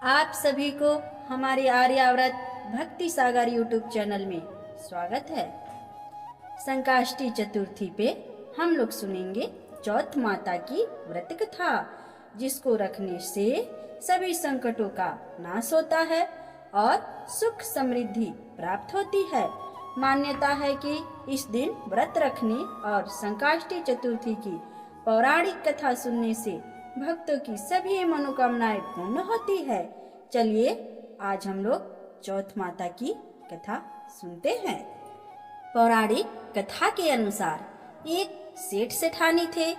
आप सभी को हमारे आर्याव्रत भक्ति सागर यूट्यूब चैनल में स्वागत है। संकाष्टी चतुर्थी पे हम लोग सुनेंगे चौथ माता की व्रत कथा, जिसको रखने से सभी संकटों का नाश होता है और सुख समृद्धि प्राप्त होती है। मान्यता है कि इस दिन व्रत रखने और संकाष्टी चतुर्थी की पौराणिक कथा सुनने से भक्तों की सभी मनोकामनाएं पूर्ण होती है। चलिए आज हम लोग चौथ माता की कथा सुनते हैं। पौराणिक कथा के अनुसार एक सेठ सेठानी थे।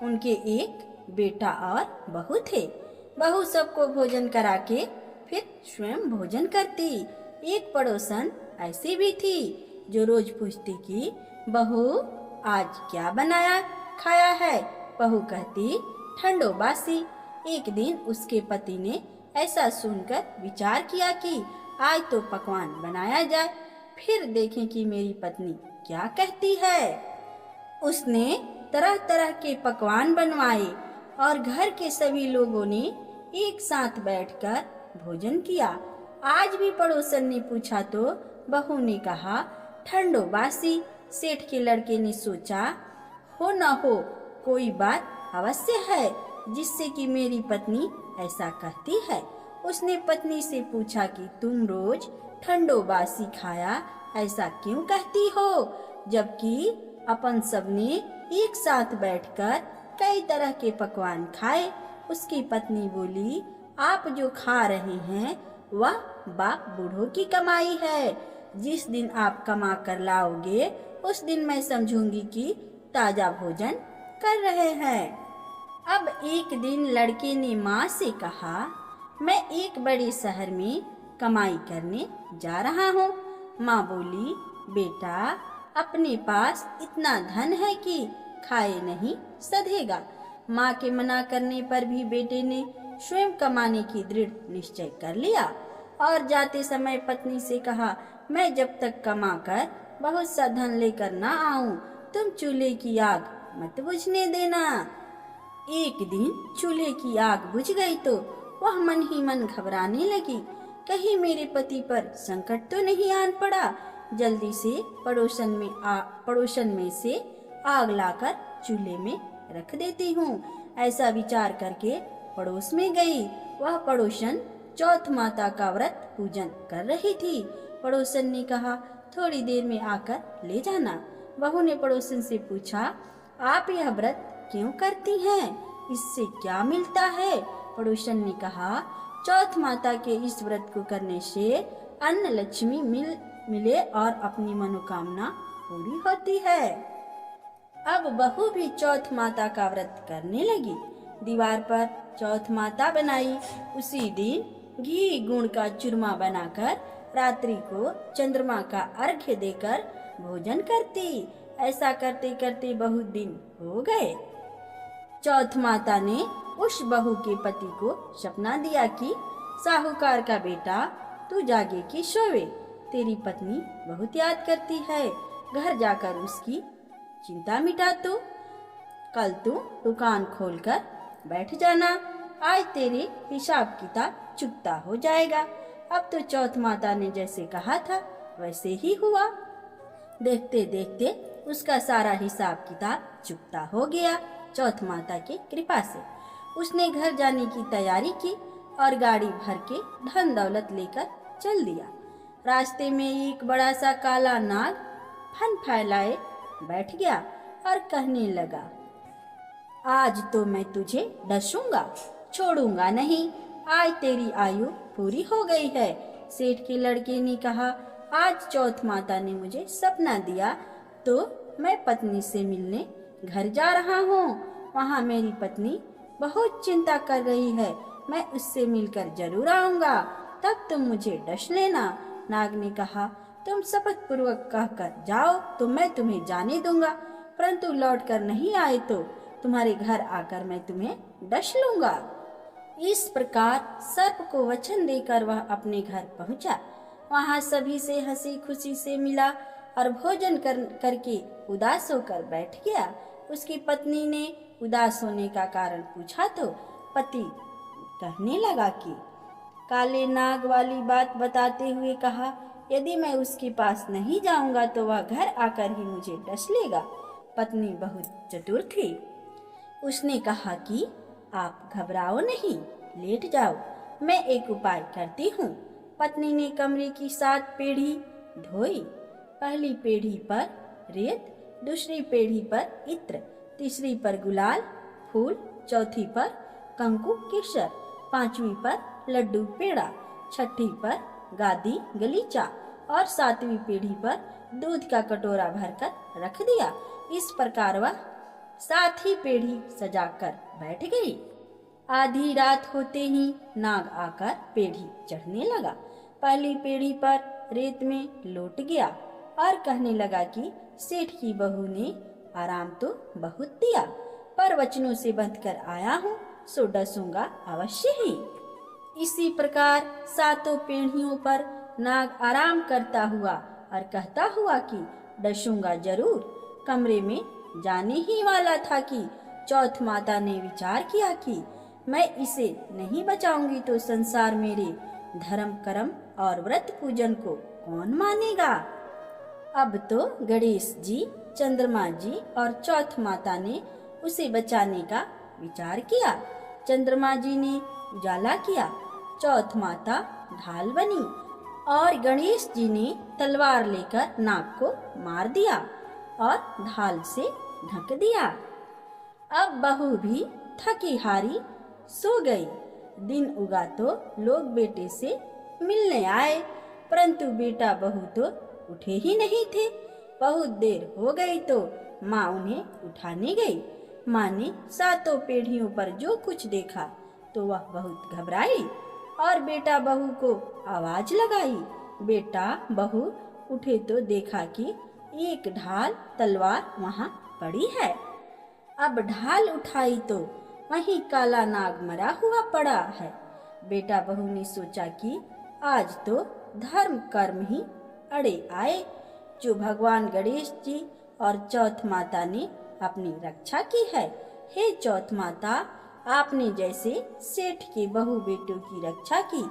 उनके एक बेटा और बहू थे। बहू सबको भोजन करा के फिर स्वयं भोजन करती। एक पड़ोसन ऐसी भी थी जो रोज पूछती कि बहू आज क्या बनाया खाया है। बहू कहती ठंडो बासी। एक दिन उसके पति ने ऐसा सुनकर विचार किया कि आज तो पकवान बनाया जाए, फिर देखें कि मेरी पत्नी क्या कहती है। उसने तरह तरह के पकवान बनवाए और घर के सभी लोगों ने एक साथ बैठकर भोजन किया। आज भी पड़ोसन ने पूछा तो बहू ने कहा ठंडो बासी। सेठ के लड़के ने सोचा हो न हो कोई बात अवश्य है जिससे कि मेरी पत्नी ऐसा कहती है। उसने पत्नी से पूछा कि तुम रोज ठंडो बासी खाया ऐसा क्यों कहती हो, जबकि अपन सबने एक साथ बैठकर कई तरह के पकवान खाए। उसकी पत्नी बोली आप जो खा रहे हैं वह बाप बूढ़ों की कमाई है। जिस दिन आप कमा कर लाओगे उस दिन मैं समझूंगी कि ताजा भोजन कर रहे हैं। अब एक दिन लड़के ने माँ से कहा मैं एक बड़े शहर में कमाई करने जा रहा हूँ। माँ बोली बेटा अपने पास इतना धन है कि खाए नहीं सधेगा। माँ के मना करने पर भी बेटे ने स्वयं कमाने की दृढ़ निश्चय कर लिया और जाते समय पत्नी से कहा मैं जब तक कमा कर बहुत सा धन लेकर ना आऊं तुम चूल्हे की आग मत बुझने देना। एक दिन चूल्हे की आग बुझ गई तो वह मन ही मन घबराने लगी, कहीं मेरे पति पर संकट तो नहीं आन पड़ा। जल्दी से पड़ोसन में से आग लाकर चूल्हे में रख देती हूँ। ऐसा विचार करके पड़ोस में गई। वह पड़ोसन चौथ माता का व्रत पूजन कर रही थी। पड़ोसन ने कहा थोड़ी देर में आकर ले जाना। बहू ने पड़ोसन से पूछा आप यह व्रत क्यों करती हैं, इससे क्या मिलता है। पड़ोसन ने कहा चौथ माता के इस व्रत को करने से अन्न लक्ष्मी मिले और अपनी मनोकामना पूरी होती है। अब बहू भी चौथ माता का व्रत करने लगी। दीवार पर चौथ माता बनाई। उसी दिन घी गुड़ का चूरमा बनाकर रात्रि को चंद्रमा का अर्घ्य देकर भोजन करती। ऐसा करते करते बहुत दिन हो गए। चौथ माता ने उस बहू के पति को सपना दिया कि साहूकार का बेटा तू जागे कि सोवे, तेरी पत्नी बहुत याद करती है, घर जाकर उसकी चिंता मिटा तू। कल तू दुकान खोलकर बैठ जाना, आज तेरे हिसाब किताब चुकता हो जाएगा। अब तो चौथ माता ने जैसे कहा था वैसे ही हुआ। देखते देखते उसका सारा हिसाब किताब चुकता हो गया। चौथ माता की कृपा से उसने घर जाने की तैयारी की और गाड़ी भर के धन दौलत लेकर चल दिया। रास्ते में एक बड़ा सा काला नाग फन फैलाए बैठ गया और कहने लगा आज तो मैं तुझे डसूंगा, छोड़ूंगा नहीं। आज तेरी आयु पूरी हो गई है। सेठ के लड़के ने कहा आज चौथ माता ने मुझे सपना दिया तो मैं पत्नी से मिलने घर जा रहा हूँ। वहाँ मेरी पत्नी बहुत चिंता कर रही है, मैं उससे मिलकर जरूर आऊँगा, तब तुम मुझे डस लेना। नाग ने कहा तुम शपथ पूर्वक कहकर जाओ तो मैं तुम्हें जाने दूंगा, परंतु लौट कर नहीं आए तो तुम्हारे घर आकर मैं तुम्हें डस लूंगा। इस प्रकार सर्प को वचन देकर वह अपने घर पहुंचा। वहाँ सभी से हंसी खुशी से मिला और भोजन करके उदास होकर बैठ गया। उसकी पत्नी ने उदास होने का कारण पूछा तो पति कहने लगा कि काले नाग वाली बात बताते हुए कहा, यदि मैं उसके पास नहीं जाऊंगा तो वह घर आकर ही मुझे डस लेगा। पत्नी बहुत चतुर थी। उसने कहा कि आप घबराओ नहीं, लेट जाओ, मैं एक उपाय करती हूँ। पत्नी ने कमरे की 7 पीढ़ी धोई। पहली पीढ़ी पर रेत, दूसरी पीढ़ी पर इत्र, तीसरी पर गुलाल फूल, चौथी पर कंकु केसर, पांचवी पर लड्डू पेड़ा, छठी पर गादी गलीचा और 7वीं पीढ़ी पर दूध का कटोरा भरकर रख दिया। इस प्रकार वह 7 ही पीढ़ी सजाकर बैठ गई। आधी रात होते ही नाग आकर पीढ़ी चढ़ने लगा। पहली पीढ़ी पर रेत में लौट गया और कहने लगा कि सेठ की बहू ने आराम तो बहुत दिया, पर वचनों से बंध कर आया हूँ, सो डसूंगा अवश्य ही। इसी प्रकार 7 पीढ़ियों पर नाग आराम करता हुआ और कहता हुआ कि डसूंगा जरूर कमरे में जाने ही वाला था कि चौथ माता ने विचार किया कि मैं इसे नहीं बचाऊंगी तो संसार मेरे धर्म कर्म और व्रत पूजन को कौन मानेगा। अब तो गणेश जी, चंद्रमा जी और चौथ माता ने उसे बचाने का विचार किया। चंद्रमा जी ने उजाला किया, चौथ माता ढाल बनी और गणेश जी ने तलवार लेकर नाग को मार दिया और ढाल से ढक दिया। अब बहू भी थकी हारी सो गई। दिन उगा तो लोग बेटे से मिलने आए, परंतु बेटा बहू तो उठे ही नहीं थे। बहुत देर हो गई तो माँ उन्हें उठाने गई। माँ ने 7 पीढ़ियों पर जो कुछ देखा तो वह बहुत घबराई और बेटा बहू को आवाज लगाई। बेटा बहू उठे तो देखा कि एक ढाल तलवार वहाँ पड़ी है। अब ढाल उठाई तो वहीं काला नाग मरा हुआ पड़ा है। बेटा बहू ने सोचा कि आज तो धर्म कर्म ही अड़े आए, जो भगवान गणेश जी और चौथ माता ने अपनी रक्षा की है। हे चौथ माता, आपने जैसे सेठ के बहू बेटों की रक्षा की,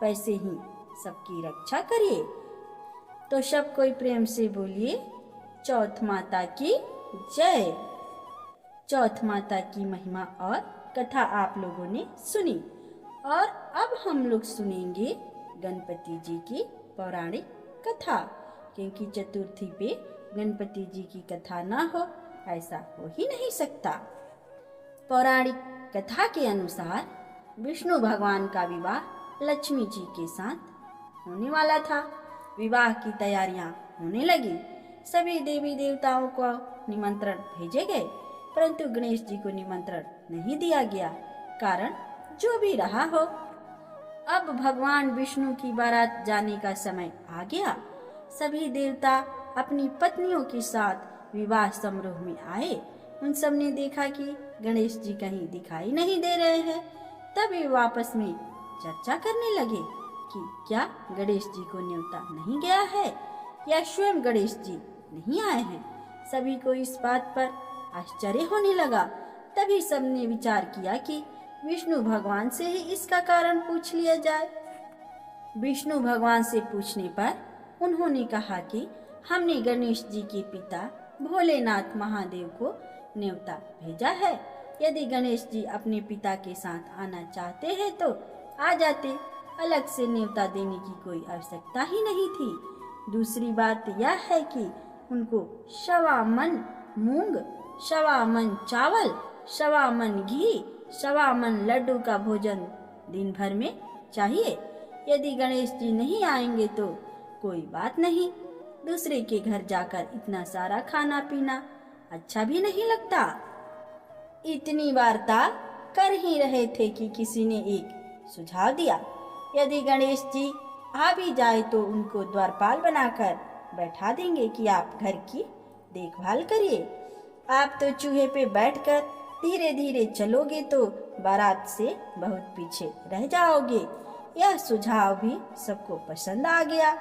वैसे ही सबकी रक्षा करिए। तो सब कोई प्रेम से बोलिए, चौथ माता की जय। चौथ माता की महिमा और कथा आप लोगों ने सुनी, और अब हम लोग सुनेंगे गणपति जी की पौराणिक कथा, क्योंकि चतुर्थी पे गणपति जी की कथा ना हो ऐसा हो ही नहीं सकता। पौराणिक कथा के अनुसार विष्णु भगवान का विवाह लक्ष्मी जी के साथ होने वाला था। विवाह की तैयारियां होने लगी। सभी देवी देवताओं को निमंत्रण भेजे गए, परंतु गणेश जी को निमंत्रण नहीं दिया गया। कारण जो भी रहा हो, अब भगवान विष्णु की बारात जाने का समय आ गया। सभी देवता अपनी पत्नियों के साथ विवाह समारोह में आए। उन सब ने देखा कि गणेश जी कहीं दिखाई नहीं दे रहे हैं। तभी आपस में चर्चा करने लगे कि क्या गणेश जी को न्योता नहीं गया है या स्वयं गणेश जी नहीं आए हैं। सभी को इस बात पर आश्चर्य होने लगा। तभी सबने विचार किया कि विष्णु भगवान से ही इसका कारण पूछ लिया जाए। विष्णु भगवान से पूछने पर उन्होंने कहा कि हमने गणेश जी के पिता भोलेनाथ महादेव को न्योता भेजा है। यदि गणेश जी अपने पिता के साथ आना चाहते हैं तो आ जाते, अलग से न्योता देने की कोई आवश्यकता ही नहीं थी। दूसरी बात यह है कि उनको 1.25 मन मूंग, 1.25 मन चावल, 1.25 मन घी, 1.25 मन लड्डू का भोजन दिन भर में चाहिए। यदि गणेश जी नहीं आएंगे तो कोई बात नहीं, दूसरे के घर जाकर इतना सारा खाना पीना अच्छा भी नहीं लगता। इतनी वार्ता कर ही रहे थे कि किसी ने एक सुझाव दिया, यदि गणेश जी आ भी जाए तो उनको द्वारपाल बनाकर बैठा देंगे कि आप घर की देखभाल करिए। आप तो चूहे पे बैठकर धीरे धीरे चलोगे तो बारात से बहुत पीछे रह जाओगे। यह सुझाव भी सबको पसंद आ गया,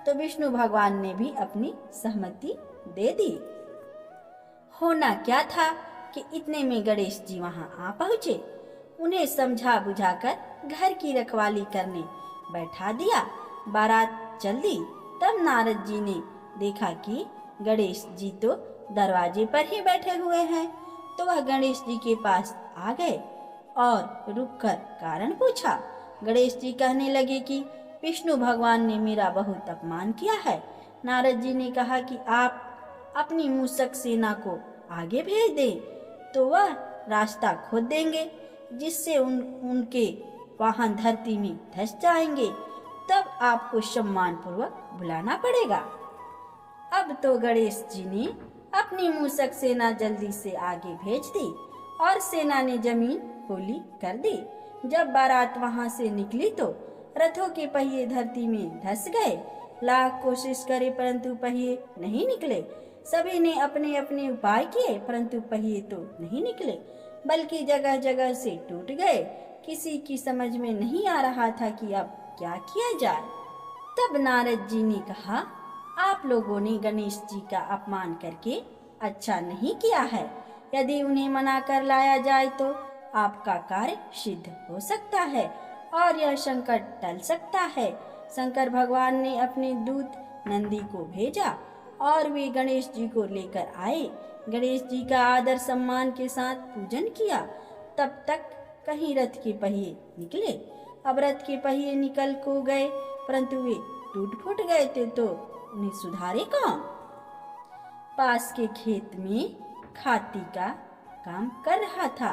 तो विष्णु भगवान ने भी अपनी सहमति दे दी। होना क्या था कि इतने में गणेश जी वहां आ पहुंचे। उन्हें समझा बुझाकर घर की रखवाली करने बैठा दिया। बारात चल दी। तब नारद जी ने देखा कि गणेश जी तो दरवाजे पर ही बैठे हुए हैं। तो वह गणेश जी के पास आ गए और रुककर कारण पूछा। गणेश जी कहने लगे कि विष्णु भगवान ने मेरा बहुत अपमान किया है। नारद जी ने कहा कि आप अपनी मूषक सेना को आगे भेज दें तो वह रास्ता खोद देंगे, जिससे उनके वाहन धरती में धंस जाएंगे। तब आपको सम्मान पूर्वक बुलाना पड़ेगा। अब तो गणेश जी ने अपनी मूषक सेना जल्दी से आगे भेज दी और सेना ने जमीन पोली कर दी। जब बारात वहां से निकली तो रथों के पहिए धरती में धंस गए। लाख कोशिश करे परंतु पहिए नहीं निकले। सभी ने अपने अपने उपाय किए परंतु पहिए तो नहीं निकले, बल्कि जगह जगह से टूट गए। किसी की समझ में नहीं आ रहा था कि अब क्या किया जाए। तब नारद जी ने कहा, आप लोगों ने गणेश जी का अपमान करके अच्छा नहीं किया है। यदि उन्हें मना कर लाया जाए तो आपका कार्य सिद्ध हो सकता है और यह संकट टल सकता है। शंकर भगवान ने अपने दूत नंदी को भेजा और वे गणेश जी को लेकर आए। गणेश जी का आदर सम्मान के साथ पूजन किया। तब तक कहीं रथ के पहिए निकले। अब रथ के पहिए निकल को गए परंतु वे टूट फूट गए थे तो उन्हें सुधारे कौन। पास के खेत में खाती का काम कर रहा था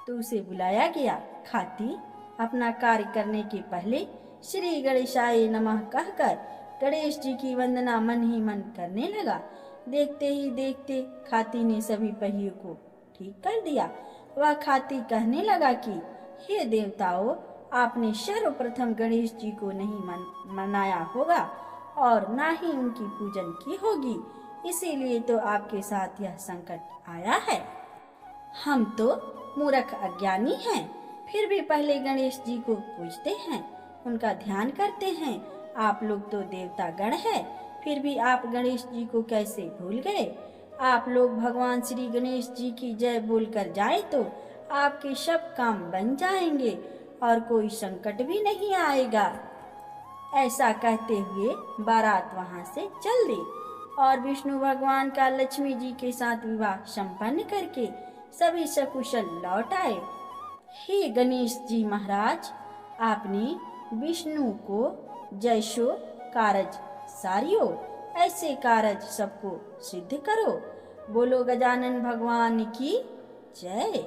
तो उसे बुलाया गया। खाती अपना कार्य करने के पहले श्री गणेशाय नमः कहकर गणेश जी की वंदना मन ही मन करने लगा। देखते ही देखते खाती ने सभी पहियों को ठीक कर दिया। वह खाती कहने लगा कि हे देवताओं, आपने सर्वप्रथम गणेश जी को नहीं मनाया होगा और ना ही उनकी पूजन की होगी, इसीलिए तो आपके साथ यह संकट आया है। हम तो मूर्ख अज्ञानी हैं, फिर भी पहले गणेश जी को पूजते हैं, उनका ध्यान करते हैं। आप लोग तो देवता गण है, फिर भी आप गणेश जी को कैसे भूल गए। आप लोग भगवान श्री गणेश जी की जय बोलकर जाए तो आपके सब काम बन जाएंगे और कोई संकट भी नहीं आएगा। ऐसा कहते हुए बारात वहां से चल दी और विष्णु भगवान का लक्ष्मी जी के साथ विवाह संपन्न करके सभी सकुशल लौट आए। हे गणेश जी महाराज, आपने विष्णु को जैसो कारज सारियो, ऐसे कारज सबको सिद्ध करो। बोलो गजानन भगवान की जय।